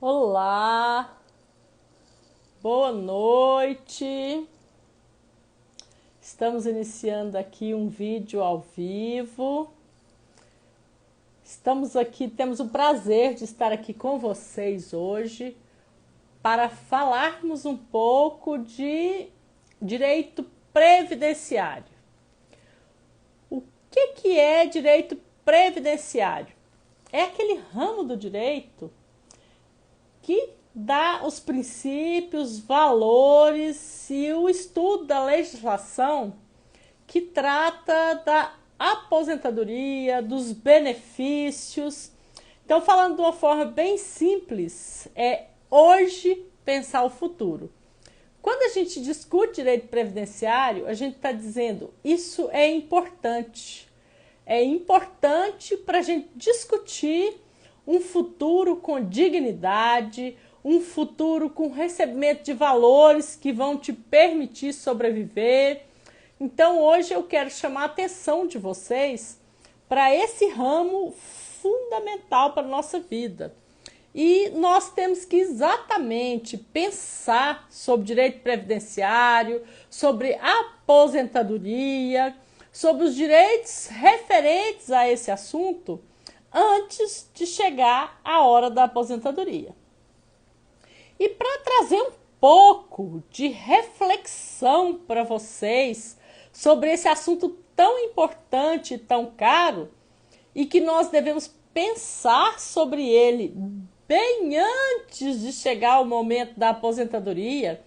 Olá, boa noite. Estamos iniciando aqui um vídeo ao vivo. Estamos aqui, temos o prazer de estar aqui com vocês hoje para falarmos um pouco de direito previdenciário. O que é direito previdenciário? É aquele ramo do direito que dá os princípios, valores e o estudo da legislação que trata da aposentadoria, dos benefícios. Então, falando de uma forma bem simples, é hoje pensar o futuro. Quando a gente discute direito previdenciário, a gente está dizendo isso é importante. É importante para a gente discutir um futuro com dignidade, um futuro com recebimento de valores que vão te permitir sobreviver. Então, hoje eu quero chamar a atenção de vocês para esse ramo fundamental para a nossa vida. E nós temos que exatamente pensar sobre direito previdenciário, sobre aposentadoria, sobre os direitos referentes a esse assunto antes de chegar a hora da aposentadoria. E para trazer um pouco de reflexão para vocês sobre esse assunto tão importante e tão caro, e que nós devemos pensar sobre ele bem antes de chegar o momento da aposentadoria,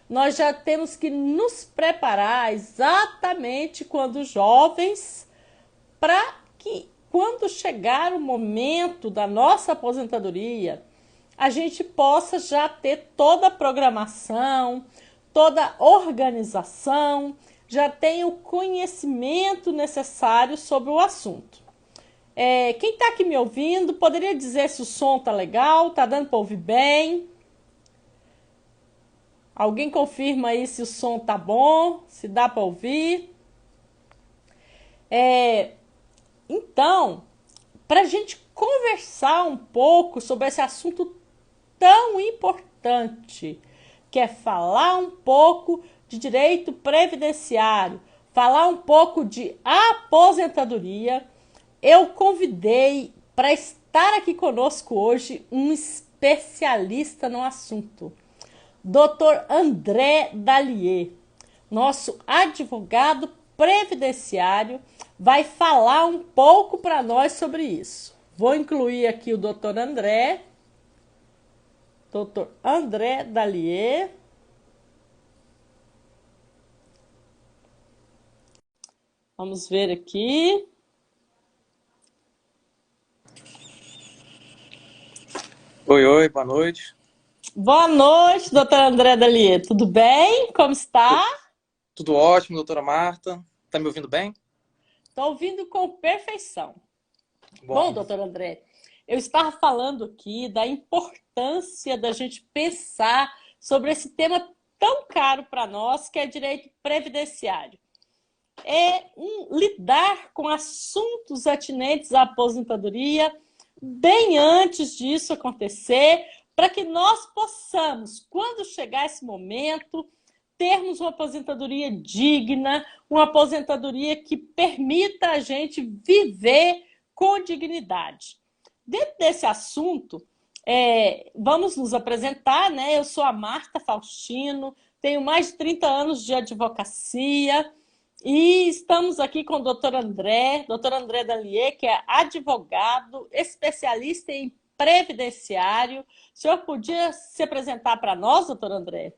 nós já temos que nos preparar exatamente quando jovens, para que quando chegar o momento da nossa aposentadoria, a gente possa já ter toda a programação, toda a organização, já tenha o conhecimento necessário sobre o assunto. Quem está aqui me ouvindo, poderia dizer se o som está legal, está dando para ouvir bem? Alguém confirma aí se o som está bom, se dá para ouvir? Então, para a gente conversar um pouco sobre esse assunto tão importante, que é falar um pouco de direito previdenciário, falar um pouco de aposentadoria, eu convidei para estar aqui conosco hoje um especialista no assunto, Dr. André Dallier, nosso advogado previdenciário, vai falar um pouco para nós sobre isso. Vou incluir aqui o Dr. André Dallier. Vamos ver aqui. Oi, boa noite. Boa noite, doutor André Dallier. Tudo bem? Como está? Tudo ótimo, doutora Marta. Tá me ouvindo bem? Estou ouvindo com perfeição. Bom, Bom, doutor André, eu estava falando aqui da importância da gente pensar sobre esse tema tão caro para nós, que é direito previdenciário. Lidar com assuntos atinentes à aposentadoria bem antes disso acontecer, para que nós possamos, quando chegar esse momento, termos uma aposentadoria digna, uma aposentadoria que permita a gente viver com dignidade. Dentro desse assunto, vamos nos apresentar, né? Eu sou a Marta Faustino, tenho mais de 30 anos de advocacia e estamos aqui com o doutor André Dallier, que é advogado, especialista em previdenciário. O senhor podia se apresentar para nós, doutor André?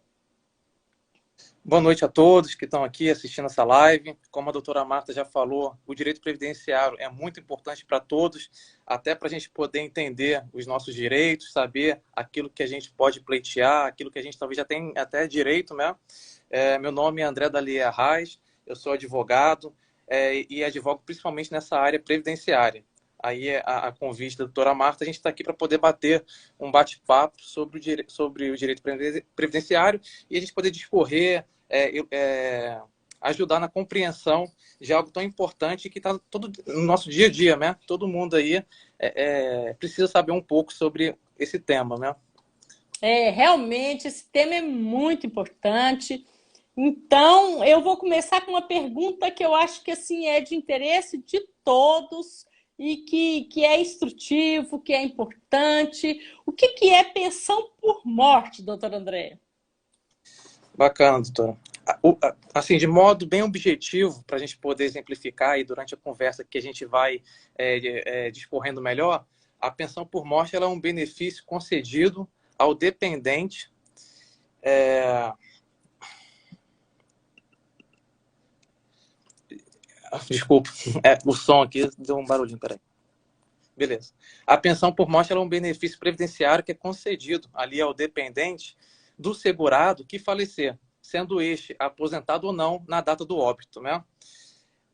boa noite a todos que estão aqui assistindo essa live. Como a doutora Marta já falou, o direito previdenciário é muito importante para todos, até para a gente poder entender os nossos direitos, saber aquilo que a gente pode pleitear, aquilo que a gente talvez já tem até direito, né? Meu nome é André Dallier Arraes, eu sou advogado e advogo principalmente nessa área previdenciária. Aí, a convite da doutora Marta, a gente está aqui para poder bater um bate-papo sobre o direito previdenciário e a gente poder discorrer, ajudar na compreensão de algo tão importante que está todo no nosso dia a dia, né? Todo mundo aí precisa saber um pouco sobre esse tema, né? Realmente esse tema é muito importante. Então, eu vou começar com uma pergunta que eu acho que assim é de interesse de todos e que é instrutivo, que é importante. O que é pensão por morte, doutor André? Bacana, doutora. Assim, de modo bem objetivo, para a gente poder exemplificar e durante a conversa que a gente vai discorrendo melhor, a pensão por morte ela é um benefício concedido ao dependente. Desculpa, o som aqui deu um barulhinho, peraí. Beleza. A pensão por morte ela é um benefício previdenciário que é concedido ali ao dependente do segurado que falecer, sendo este aposentado ou não na data do óbito, né?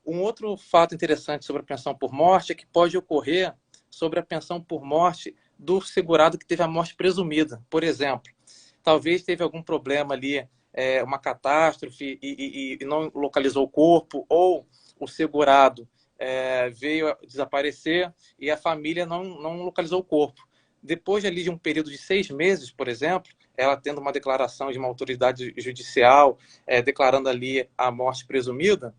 Um outro fato interessante sobre a pensão por morte é que pode ocorrer sobre a pensão por morte do segurado que teve a morte presumida. Por exemplo, talvez teve algum problema ali, uma catástrofe e não localizou o corpo, ou o segurado veio a desaparecer e a família não localizou o corpo. Depois ali de um período de 6 meses, por exemplo, ela tendo uma declaração de uma autoridade judicial declarando ali a morte presumida,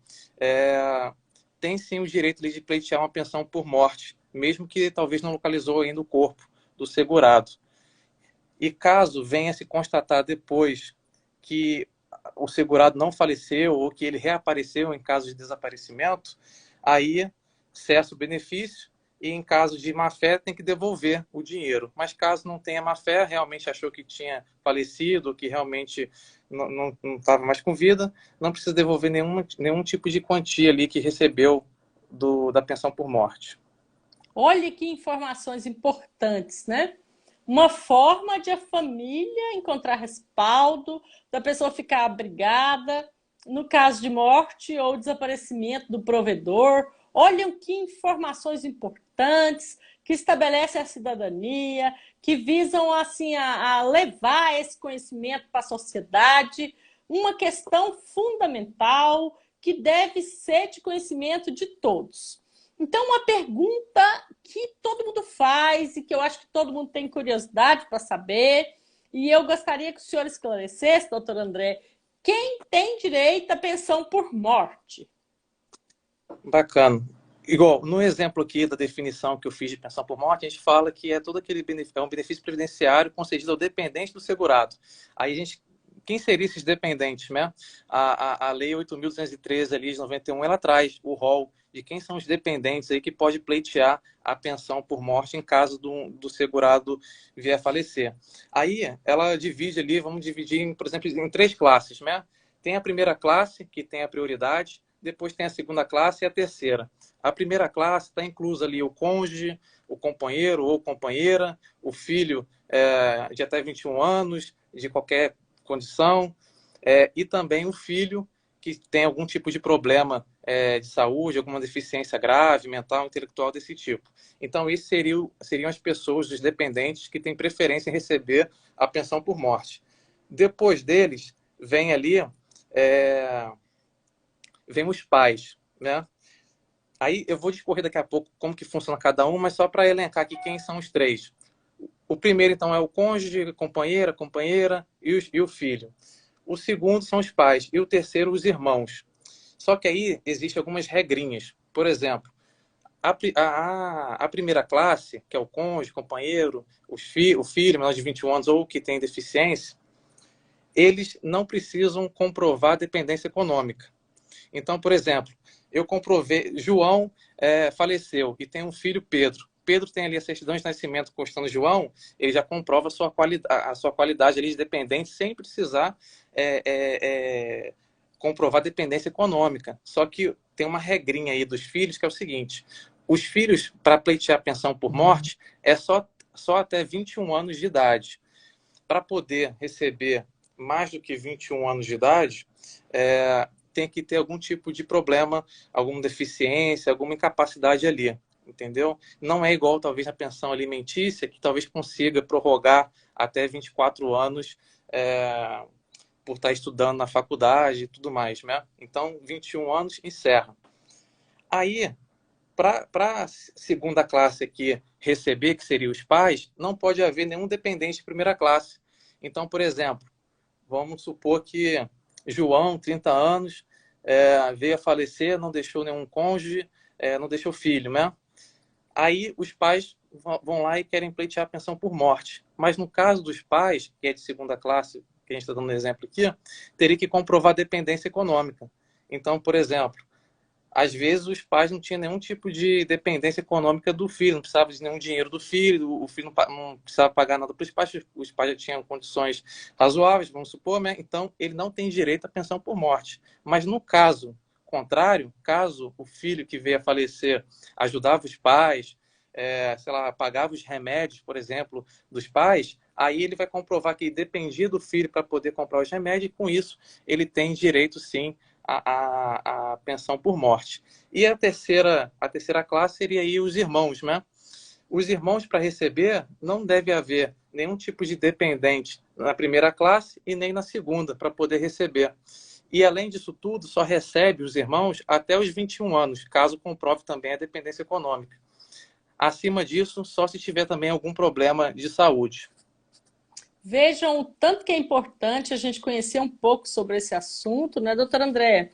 tem sim o direito de pleitear uma pensão por morte, mesmo que talvez não localizou ainda o corpo do segurado. E caso venha se constatar depois que o segurado não faleceu ou que ele reapareceu em caso de desaparecimento, aí cessa o benefício e em caso de má-fé tem que devolver o dinheiro. Mas caso não tenha má-fé, realmente achou que tinha falecido, que realmente não estava mais com vida, não precisa devolver nenhum tipo de quantia ali que recebeu da pensão por morte. Olha que informações importantes, né? Uma forma de a família encontrar respaldo, da pessoa ficar abrigada no caso de morte ou desaparecimento do provedor. Olham que informações importantes que estabelecem a cidadania, que visam assim a levar esse conhecimento para a sociedade, uma questão fundamental que deve ser de conhecimento de todos. Então, uma pergunta que todo mundo faz e que eu acho que todo mundo tem curiosidade para saber, e eu gostaria que o senhor esclarecesse, doutor André, quem tem direito à pensão por morte? Bacana. Igual, no exemplo aqui da definição que eu fiz de pensão por morte, a gente fala que é todo aquele benefício, é um benefício previdenciário concedido ao dependente do segurado. Aí a gente, quem seriam esses dependentes, né? A Lei 8.213 ali de 91, ela traz o rol de quem são os dependentes aí que pode pleitear a pensão por morte em caso do segurado vier a falecer. Aí ela divide ali, vamos dividir, por exemplo, em 3 classes, né? Tem a primeira classe, que tem a prioridade, depois tem a segunda classe e a terceira. A primeira classe está inclusa ali o cônjuge, o companheiro ou companheira, o filho de até 21 anos, de qualquer condição, e também o filho que tem algum tipo de problema de saúde, alguma deficiência grave, mental, intelectual desse tipo. Então, esses seriam as pessoas, os dependentes, que têm preferência em receber a pensão por morte. Depois deles, vem ali vem os pais, né? Aí eu vou discorrer daqui a pouco como que funciona cada um, mas só para elencar aqui quem são os 3. O primeiro, então, é o cônjuge, companheira e o filho. O segundo são os pais. E o terceiro, os irmãos. Só que aí existem algumas regrinhas. Por exemplo, a primeira classe, que é o cônjuge, companheiro, o filho menor de 21 anos ou que tem deficiência, eles não precisam comprovar dependência econômica. Então, por exemplo, eu comprovei, João faleceu e tem um filho, Pedro. Pedro tem ali a certidão de nascimento constando João, ele já comprova a sua qualidade ali de dependente sem precisar comprovar dependência econômica. Só que tem uma regrinha aí dos filhos que é o seguinte: os filhos, para pleitear pensão por morte, é só até 21 anos de idade. Para poder receber mais do que 21 anos de idade, tem que ter algum tipo de problema, alguma deficiência, alguma incapacidade ali, entendeu? Não é igual, talvez, a pensão alimentícia, que talvez consiga prorrogar até 24 anos por estar estudando na faculdade e tudo mais, né? Então, 21 anos, encerra. Aí, para a segunda classe aqui receber, que seria os pais, não pode haver nenhum dependente de primeira classe. Então, por exemplo, vamos supor que João, 30 anos, veio a falecer, não deixou nenhum cônjuge, não deixou filho, né? Aí os pais vão lá e querem pleitear a pensão por morte. Mas no caso dos pais, que é de segunda classe, que a gente está dando um exemplo aqui, teria que comprovar dependência econômica. Então, por exemplo, às vezes os pais não tinham nenhum tipo de dependência econômica do filho, não precisava de nenhum dinheiro do filho, o filho não precisava pagar nada para os pais já tinham condições razoáveis, vamos supor, né? Então ele não tem direito à pensão por morte. Mas no caso contrário, caso o filho que veio a falecer ajudava os pais, sei lá, pagava os remédios, por exemplo, dos pais, aí ele vai comprovar que dependia do filho para poder comprar os remédios e com isso ele tem direito sim a pensão por morte. E a terceira classe seria aí os irmãos, né? Os irmãos, para receber, não deve haver nenhum tipo de dependente na primeira classe e nem na segunda, para poder receber. E, além disso tudo, só recebe os irmãos até os 21 anos, caso comprove também a dependência econômica. Acima disso, só se tiver também algum problema de saúde. Vejam o tanto que é importante a gente conhecer um pouco sobre esse assunto, né, doutor André?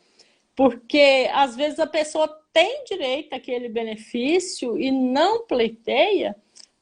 Porque às vezes a pessoa tem direito àquele benefício e não pleiteia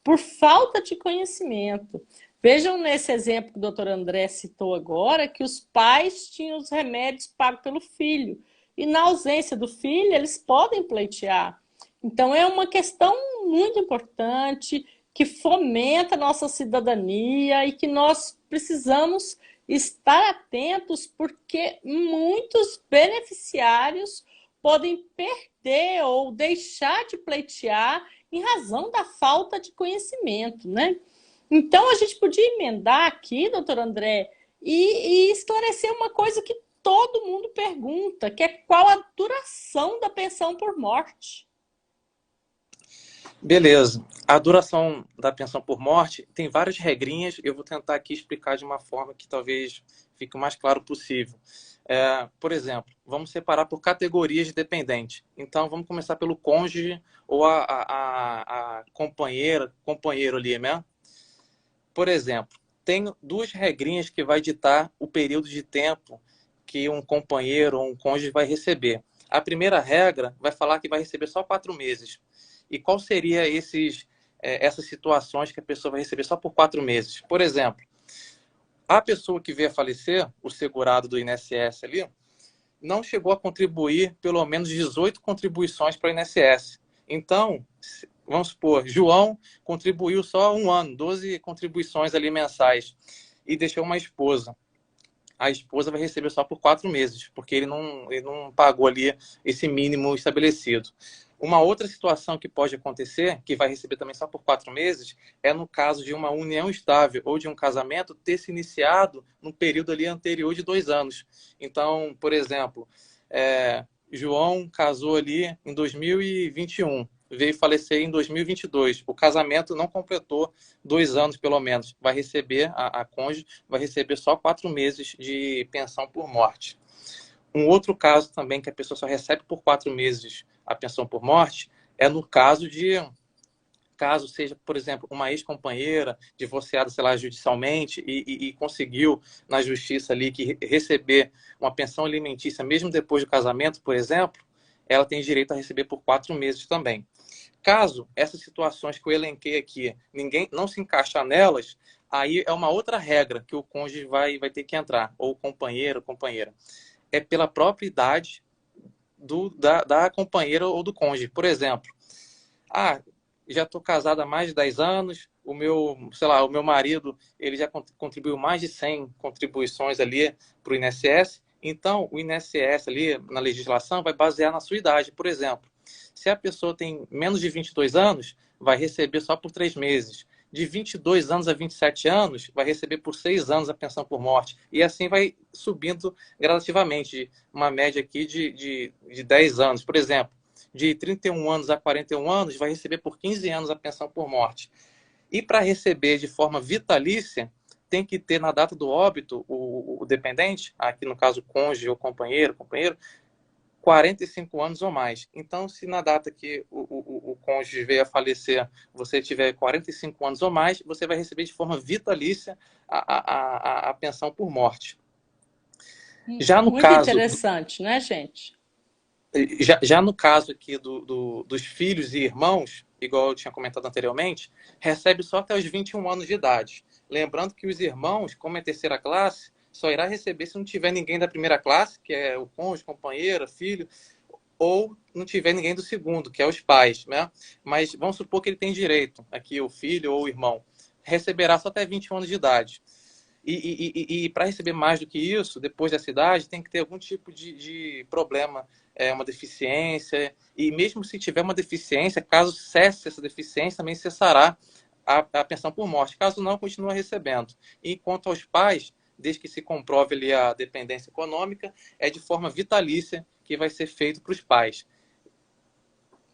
por falta de conhecimento. Vejam nesse exemplo que o doutor André citou agora, que os pais tinham os remédios pagos pelo filho. E na ausência do filho, eles podem pleitear. Então é uma questão muito importante que fomenta a nossa cidadania e que nós precisamos estar atentos porque muitos beneficiários podem perder ou deixar de pleitear em razão da falta de conhecimento, né? Então a gente podia emendar aqui, doutor André, e esclarecer uma coisa que todo mundo pergunta, que é qual a duração da pensão por morte. Beleza. A duração da pensão por morte tem várias regrinhas. Eu vou tentar aqui explicar de uma forma que talvez fique o mais claro possível. Por exemplo, vamos separar por categorias de dependente. Então, vamos começar pelo cônjuge ou a companheiro ali, né? Por exemplo, tem duas regrinhas que vai ditar o período de tempo que um companheiro ou um cônjuge vai receber. A primeira regra vai falar que vai receber só 4 meses. E qual seria essas situações que a pessoa vai receber só por 4 meses? Por exemplo, a pessoa que veio a falecer, o segurado do INSS ali, não chegou a contribuir pelo menos 18 contribuições para o INSS. Então, vamos supor, João contribuiu só um ano, 12 contribuições ali mensais, e deixou uma esposa. A esposa vai receber só por 4 meses, porque ele não pagou ali esse mínimo estabelecido. Uma outra situação que pode acontecer, que vai receber também só por 4 meses, é no caso de uma união estável ou de um casamento ter se iniciado no período ali anterior de 2 anos. Então, por exemplo, João casou ali em 2021, veio falecer em 2022. O casamento não completou 2 anos, pelo menos. Vai receber, a cônjuge vai receber só 4 meses de pensão por morte. Um outro caso também que a pessoa só recebe por 4 meses a pensão por morte é no caso seja, por exemplo, uma ex-companheira divorciada, sei lá, judicialmente e conseguiu na justiça ali que receber uma pensão alimentícia mesmo depois do casamento, por exemplo, ela tem direito a receber por 4 meses também. Caso essas situações que eu elenquei aqui, ninguém não se encaixar nelas, aí é uma outra regra que o cônjuge vai ter que entrar, ou companheiro ou companheira. É pela própria idade da companheira ou do cônjuge. Por exemplo, já estou casada há mais de 10 anos, o meu marido ele já contribuiu mais de 100 contribuições ali para o INSS, então o INSS ali na legislação vai basear na sua idade. Por exemplo, se a pessoa tem menos de 22 anos, vai receber só por 3 meses. De 22 anos a 27 anos, vai receber por 6 anos a pensão por morte. E assim vai subindo gradativamente, uma média aqui de 10 anos. Por exemplo, de 31 anos a 41 anos, vai receber por 15 anos a pensão por morte. E para receber de forma vitalícia, tem que ter na data do óbito o dependente, aqui no caso cônjuge ou companheiro, 45 anos ou mais. Então, se na data que o cônjuge veio a falecer, você tiver 45 anos ou mais, você vai receber de forma vitalícia a pensão por morte. Já no Muito caso, interessante, né, gente? já no caso aqui dos filhos e irmãos, igual eu tinha comentado anteriormente, recebe só até os 21 anos de idade. Lembrando que os irmãos, como é terceira classe, só irá receber se não tiver ninguém da primeira classe, que é o cônjuge, companheiro, filho, ou não tiver ninguém do segundo, que é os pais, né? Mas vamos supor que ele tem direito, aqui o filho ou o irmão, receberá só até 21 anos de idade. E para receber mais do que isso, depois dessa idade, tem que ter algum tipo de problema, uma deficiência. E mesmo se tiver uma deficiência, caso cesse essa deficiência, também cessará a pensão por morte. Caso não, continua recebendo. E quanto aos pais, desde que se comprove ali a dependência econômica, é de forma vitalícia que vai ser feito para os pais.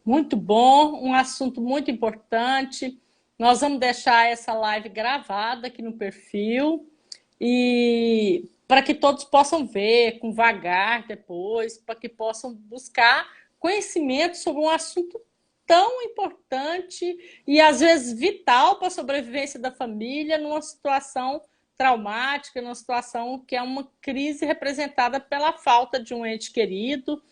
Muito bom, um assunto muito importante. Nós vamos deixar essa live gravada aqui no perfil e para que todos possam ver com vagar depois, para que possam buscar conhecimento sobre um assunto tão importante e às vezes vital para a sobrevivência da família numa situação traumática, numa situação que é uma crise representada pela falta de um ente querido.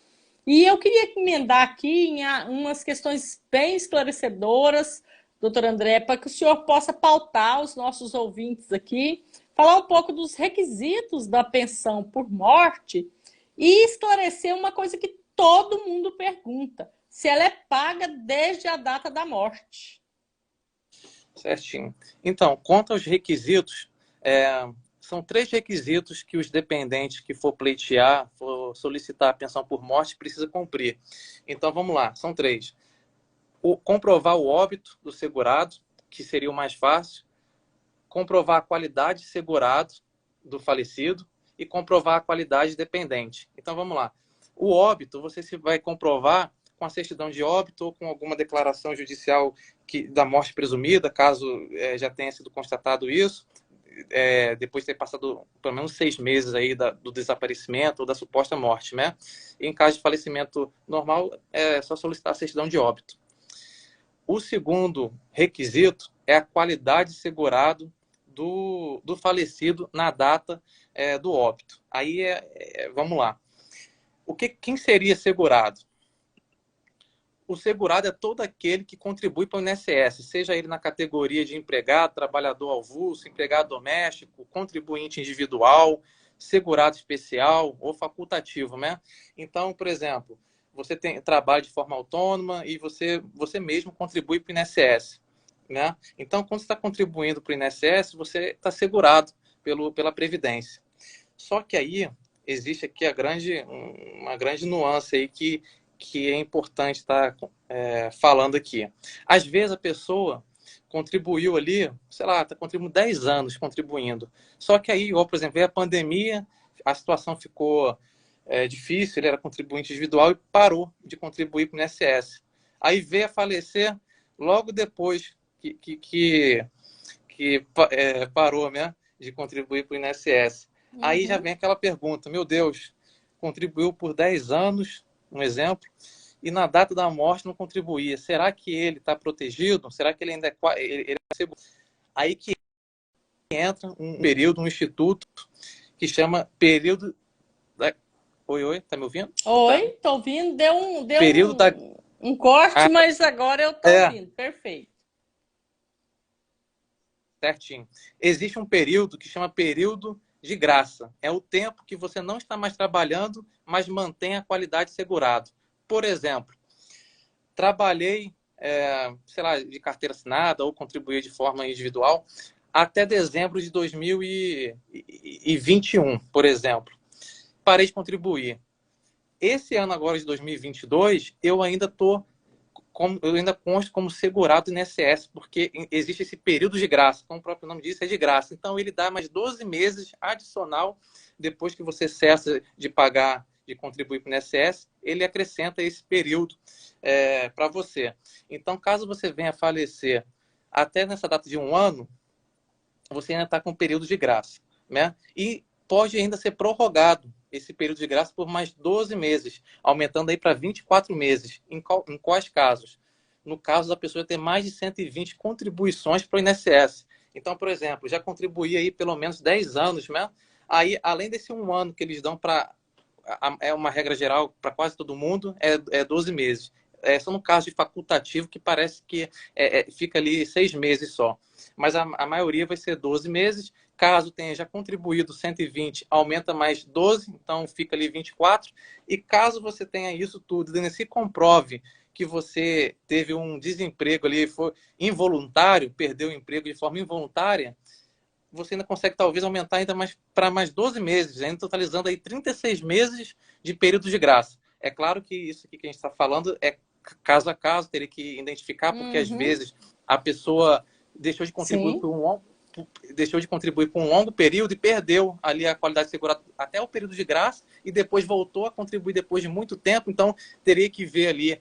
E eu queria emendar aqui em umas questões bem esclarecedoras, doutor André, para que o senhor possa pautar os nossos ouvintes aqui, falar um pouco dos requisitos da pensão por morte e esclarecer uma coisa que todo mundo pergunta: se ela é paga desde a data da morte. Certinho. Então, quanto aos requisitos, são 3 requisitos que os dependentes que for pleitear, for solicitar a pensão por morte, precisa cumprir. Então, vamos lá, são 3. Comprovar o óbito do segurado, que seria o mais fácil, comprovar a qualidade de segurado do falecido e comprovar a qualidade dependente. Então, vamos lá. O óbito, você se vai comprovar com a certidão de óbito ou com alguma declaração judicial da morte presumida, caso já tenha sido constatado isso, depois de ter passado pelo menos 6 meses aí do desaparecimento ou da suposta morte, né? Em caso de falecimento normal, é só solicitar a certidão de óbito. O segundo requisito é a qualidade de segurado do falecido na data do óbito. Aí, vamos lá. Quem seria segurado? O segurado é todo aquele que contribui para o INSS, seja ele na categoria de empregado, trabalhador avulso, empregado doméstico, contribuinte individual, segurado especial ou facultativo, né? Então, por exemplo, você trabalha de forma autônoma e você mesmo contribui para o INSS, né? Então, quando você está contribuindo para o INSS, você está segurado pela Previdência. Só que aí existe aqui uma grande nuance aí que é importante estar falando aqui. Às vezes a pessoa contribuiu ali, sei lá, está contribuindo 10 anos contribuindo. Só que aí, por exemplo, veio a pandemia, a situação ficou difícil, ele era contribuinte individual e parou de contribuir para o INSS. Aí veio a falecer logo depois que parou, né, de contribuir para o INSS. Aí já vem aquela pergunta, meu Deus, contribuiu por 10 anos, um exemplo, e na data da morte não contribuía. Será que ele está protegido? Será que ele ainda ele é seguro? Aí que entra um período, um instituto, que chama período da... Oi, tá me ouvindo? Oi, tô ouvindo. Deu período um corte, mas agora eu tô ouvindo. Perfeito. Certinho. Existe um período que chama período de graça. É o tempo que você não está mais trabalhando, mas mantém a qualidade segurado. Por exemplo, trabalhei, sei lá, de carteira assinada ou contribuí de forma individual até dezembro de 2021, por exemplo. Parei de contribuir. Esse ano agora de 2022, eu ainda consto como segurado do INSS, porque existe esse período de graça, como o próprio nome diz, é de graça. Então, ele dá mais 12 meses adicional depois que você cessa de pagar, de contribuir para o INSS, ele acrescenta esse período para você. Então, caso você venha a falecer até nessa data de 1 ano, você ainda está com um período de graça, né? E pode ainda ser prorrogado esse período de graça por mais 12 meses, aumentando aí para 24 meses. Em quais casos? No caso da pessoa ter mais de 120 contribuições para o INSS. Então, por exemplo, já contribuía aí pelo menos 10 anos, né? Aí, além desse 1 ano que eles dão para... É uma regra geral para quase todo mundo, é 12 meses. Só no caso de facultativo, que parece que fica ali 6 meses só. Mas a maioria vai ser 12 meses. Caso tenha já contribuído 120, aumenta mais 12, então fica ali 24. E caso você tenha isso tudo, e se comprove que você teve um desemprego ali, foi involuntário, perdeu o emprego de forma involuntária, você ainda consegue talvez aumentar ainda mais para mais 12 meses, ainda totalizando aí 36 meses de período de graça. É claro que isso aqui que a gente está falando é caso a caso, teria que identificar, porque às vezes a pessoa deixou de contribuir Sim. por um longo período e perdeu ali a qualidade segurada até o período de graça e depois voltou a contribuir depois de muito tempo, então teria que ver ali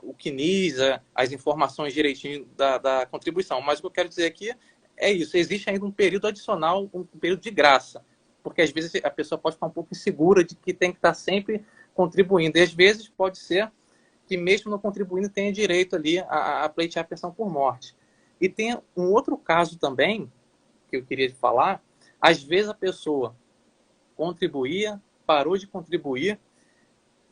o CNIS, as informações direitinho da contribuição. Mas o que eu quero dizer aqui é isso, existe ainda um período adicional, um período de graça, porque às vezes a pessoa pode ficar um pouco insegura de que tem que estar sempre contribuindo, e às vezes pode ser que mesmo não contribuindo tenha direito ali a pleitear a pensão por morte. E tem um outro caso também, que eu queria falar, às vezes a pessoa contribuía, parou de contribuir,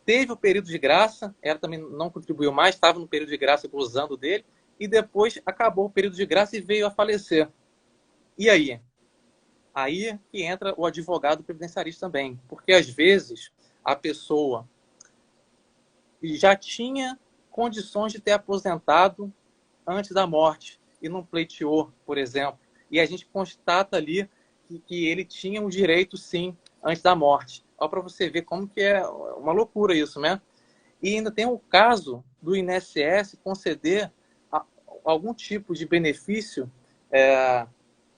teve o período de graça, ela também não contribuiu mais, estava no período de graça gozando dele, e depois acabou o período de graça e veio a falecer. E aí? Aí que entra o advogado previdenciarista também, porque às vezes a pessoa já tinha condições de ter aposentado antes da morte e não pleiteou, por exemplo. E a gente constata ali que ele tinha o direito, sim, antes da morte. Olha para você ver como que é uma loucura isso, né? E ainda tem o caso do INSS conceder algum tipo de benefício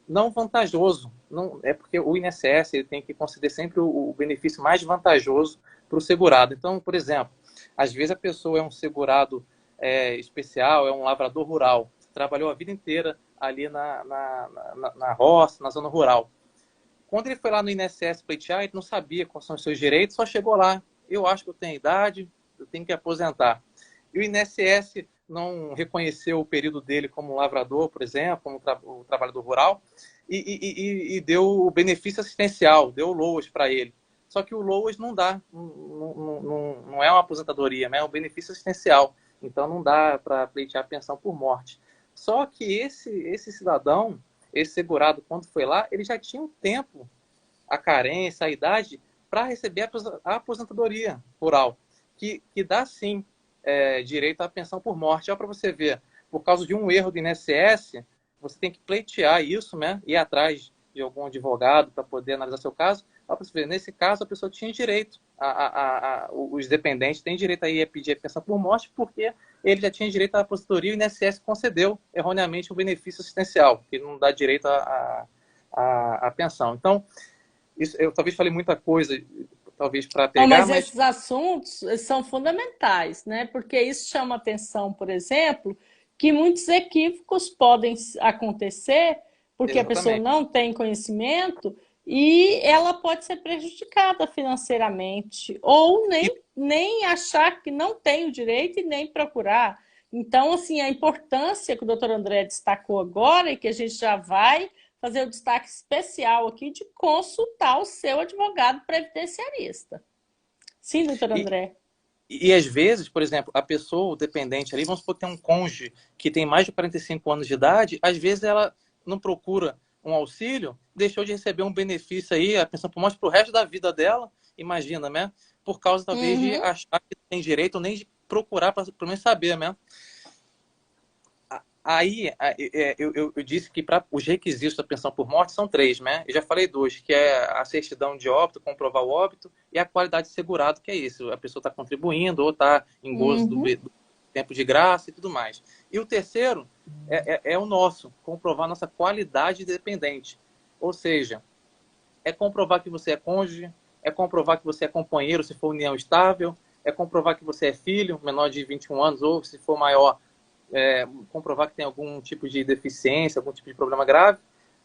não vantajoso. Não, é porque o INSS ele tem que conceder sempre o benefício mais vantajoso para o segurado. Então, por exemplo, às vezes a pessoa é um segurado especial, é um lavrador rural, trabalhou a vida inteira ali na roça, na zona rural. Quando ele foi lá no INSS pleitear, ele não sabia quais são os seus direitos, só chegou lá. Eu acho que eu tenho idade, eu tenho que aposentar. E o INSS não reconheceu o período dele como lavrador, por exemplo, como o trabalhador rural, e deu o benefício assistencial, deu o LOAS para ele. Só que o LOAS não dá, não é uma aposentadoria, é um benefício assistencial. Então não dá para pleitear pensão por morte. Só que esse cidadão, esse segurado, quando foi lá, ele já tinha um tempo, a carência, a idade, para receber a aposentadoria rural, que dá sim direito à pensão por morte. Olha para você ver, por causa de um erro do INSS, você tem que pleitear isso, né? Ir atrás de algum advogado para poder analisar seu caso. Olha para você ver, nesse caso, a pessoa tinha direito, os dependentes têm direito a ir pedir a pensão por morte, porque ele já tinha direito à aposentadoria e o INSS concedeu erroneamente o benefício assistencial, que não dá direito à pensão. Então, isso, eu talvez falei muita coisa, talvez para Não, pegar, mas mas esses assuntos são fundamentais, né? Porque isso chama atenção, por exemplo, que muitos equívocos podem acontecer porque a pessoa exatamente. não tem conhecimento e ela pode ser prejudicada financeiramente ou E, nem achar que não tem o direito e nem procurar. Então, assim, a importância que o doutor André destacou agora e que a gente já vai fazer o destaque especial aqui de consultar o seu advogado previdenciarista. Sim, doutor e, André. e às vezes, por exemplo, a pessoa, o dependente ali, vamos supor que tem um cônjuge que tem mais de 45 anos de idade, às vezes ela não procura um auxílio, deixou de receber um benefício aí, a pensão por morte para o resto da vida dela, imagina, né? Por causa talvez de Uhum. achar que tem direito ou nem de procurar para pelo menos saber, né? Aí, eu disse que para os requisitos da pensão por morte são três, né? Eu já falei dois, que é a certidão de óbito, comprovar o óbito, e a qualidade de segurado, que é isso. A pessoa está contribuindo ou está em gozo Uhum. do tempo de graça e tudo mais. E o terceiro é o nosso, comprovar nossa qualidade de dependente. Ou seja, é comprovar que você é cônjuge, é comprovar que você é companheiro, se for união estável, é comprovar que você é filho, menor de 21 anos, ou se for maior, comprovar que tem algum tipo de deficiência, algum tipo de problema grave,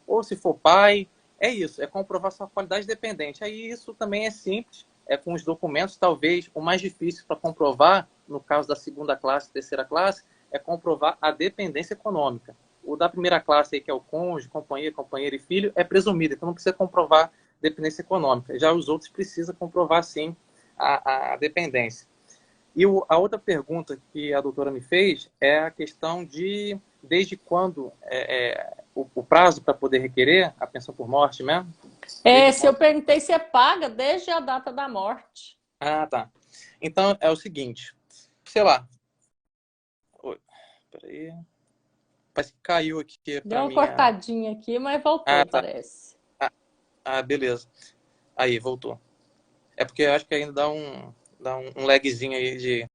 ou se for pai, É isso, é comprovar sua qualidade dependente. Aí isso também é simples, é com os documentos. Talvez o mais difícil para comprovar, no caso da segunda classe, terceira classe, é comprovar a dependência econômica. O da primeira classe, aí, que é o cônjuge, companheiro, companheira e filho, é presumido, então não precisa comprovar dependência econômica. Já os outros precisam comprovar, sim, a dependência. E a outra pergunta que a doutora me fez é a questão de desde quando o prazo para poder requerer a pensão por morte mesmo? Desde Se eu quando? perguntei se é paga desde a data da morte. Ah, tá. Então é o seguinte, sei lá. Oi, peraí. Parece que caiu aqui Deu para uma minha. cortadinha aqui, mas voltou, Ah, tá. parece. Beleza. Aí, voltou. É porque eu acho que ainda dá um lagzinho aí de